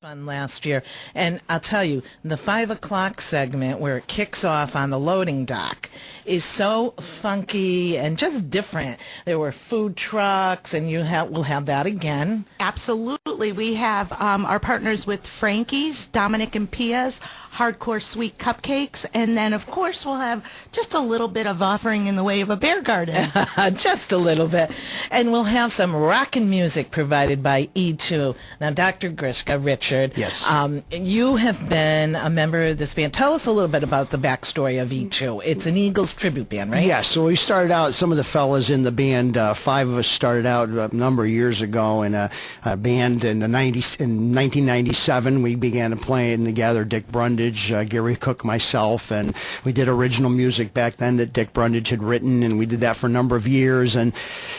fun last year, and I'll tell you, the 5 o'clock segment where it kicks off on the loading dock is so funky and just different. There were food trucks, and we'll have that again. Absolutely. We have our partners with Frankie's, Dominic and Pia's, Hardcore Sweet Cupcakes, and then, of course, we'll have just a little bit of offering in the way of a bear garden. Just a little bit. And we'll have some rockin' music provided by E2. Now, Dr. Gruszka, Richard, yes. You have been a member of this band. Tell us a little bit about the backstory of E2. It's an Eagles tribute band, right? Yeah, so we started out, some of the fellas in the band, 5 of us started out a number of years ago in a band in 1997. We began playing together, Dick Brundage, Gary Cook, myself, and we did original music back then that Dick Brundage had written, and we did that for a number of years, and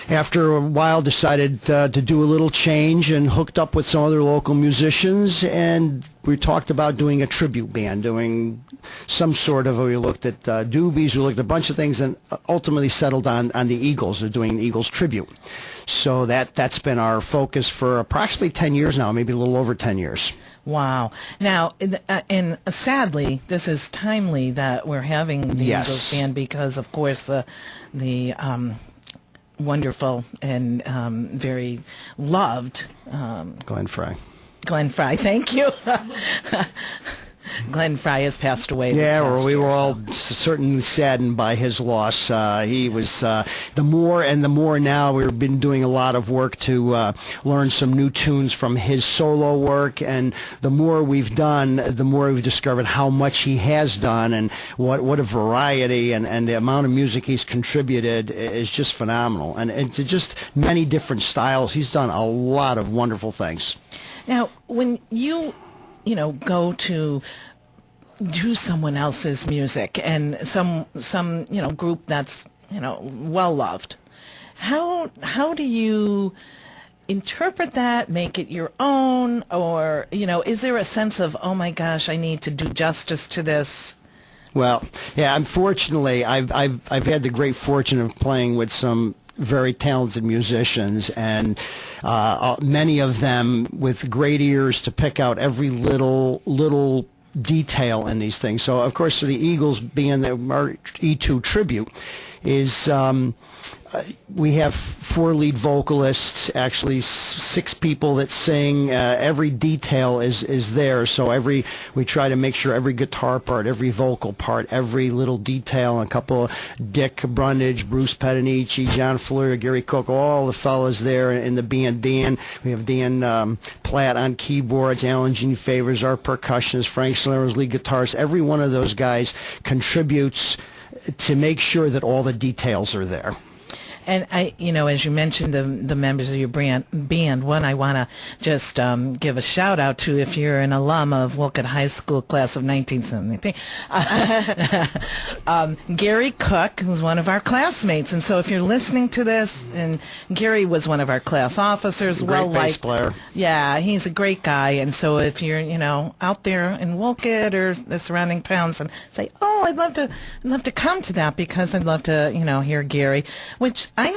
after a while decided to do a little change and hooked up with some other local musicians, and we talked about doing a tribute band, doing some sort of, we looked at doobies, we looked at a bunch of things, and ultimately settled on the Eagles, or doing Eagles tribute. So that's been our focus for approximately 10 years now, maybe a little over 10 years. Wow. Now, and sadly, this is timely that we're having the Eagles band because, of course, the wonderful and very loved Glenn Frey. Glenn Frey, thank you. Glenn Frey has passed away. Yeah, we were all certainly saddened by his loss. He was the more now. We've been doing a lot of work to learn some new tunes from his solo work, and the more we've done, the more we've discovered how much he has done, and what a variety, and the amount of music he's contributed is just phenomenal. And it's just many different styles. He's done a lot of wonderful things. Now, when you go to do someone else's music and some group that's well loved, how do you interpret that, make it your own, or is there a sense of, oh my gosh, I need to do justice to this? Well, yeah, unfortunately, I've had the great fortune of playing with some very talented musicians, and many of them with great ears to pick out every little detail in these things. So, of course, the Eagles being our E2 tribute is we have 4 lead vocalists, actually 6 people that sing. Every detail is there, so we try to make sure every guitar part, every vocal part, every little detail, a couple of Dick Brundage, Bruce Petanici, John Fleur, Gary Cook, all the fellas there in the band. We have Dan Platt on keyboards, Alan Gene Favors, our percussionist, Frank Salerno's lead guitarist. Every one of those guys contributes to make sure that all the details are there. And as you mentioned, the members of your band, one I want to just give a shout out to, if you're an alum of Wolcott High School class of 1973, Gary Cook, who's one of our classmates. And so if you're listening to this, and Gary was one of our class officers, great bass player. Yeah, he's a great guy. And so if you're out there in Wolcott or the surrounding towns, and say, oh, I'd love to come to that because I'd love to hear Gary, which I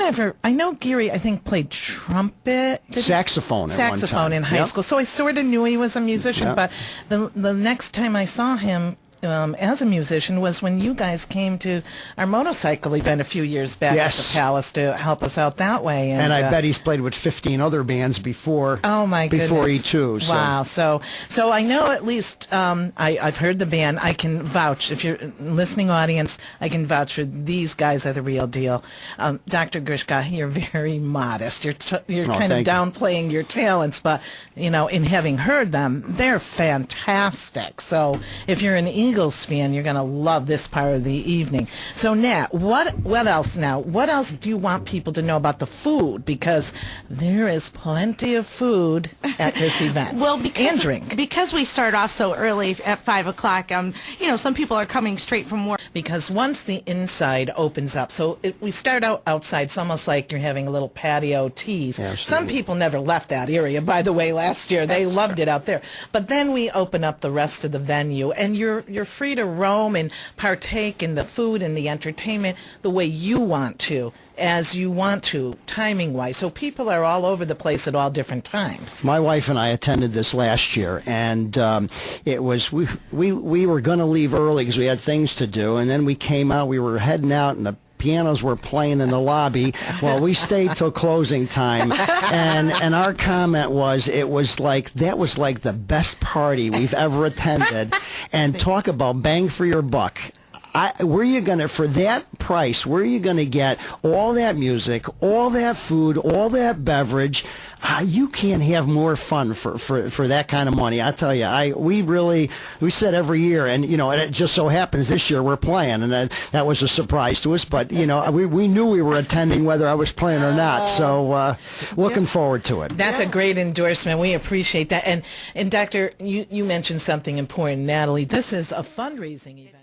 know Gary, I think, played trumpet. Saxophone at one time. In high school. So I sort of knew he was a musician, but the next time I saw him as a musician was when you guys came to our motorcycle event a few years back at the Palace to help us out that way. And I bet he's played with 15 other bands before. Oh my goodness! Before E2. So. Wow. So I know at least I've heard the band. I can vouch, if you're listening audience, I can vouch for these guys are the real deal. Dr. Gruszka, you're very modest. You're kind of downplaying your talents, but in having heard them, they're fantastic. So if you're an Eagles fan, you're going to love this part of the evening. So, Nat, what else now? What else do you want people to know about the food? Because there is plenty of food at this event. Well, and drink. Because we start off so early at 5 o'clock, some people are coming straight from work. Because once the inside opens up, so we start out outside, it's almost like you're having a little patio tease. Absolutely. Some people never left that area, by the way, last year. They loved it out there. But then we open up the rest of the venue, and you're free to roam and partake in the food and the entertainment the way you want to. as you want to, timing-wise. So people are all over the place at all different times. My wife and I attended this last year, and it was we were going to leave early because we had things to do, and then we came out. We were heading out, and the pianos were playing in the lobby. Well, we stayed till closing time, and our comment was that was like the best party we've ever attended. And talk about bang for your buck. Where are you going to, for that price, where are you going to get all that music, all that food, all that beverage? You can't have more fun for that kind of money. I tell you, we said every year, and and it just so happens this year we're playing, and that was a surprise to us. But we knew we were attending whether I was playing or not. So looking forward to it. That's a great endorsement. We appreciate that. And Doctor, you mentioned something important, Natalie. This is a fundraising event.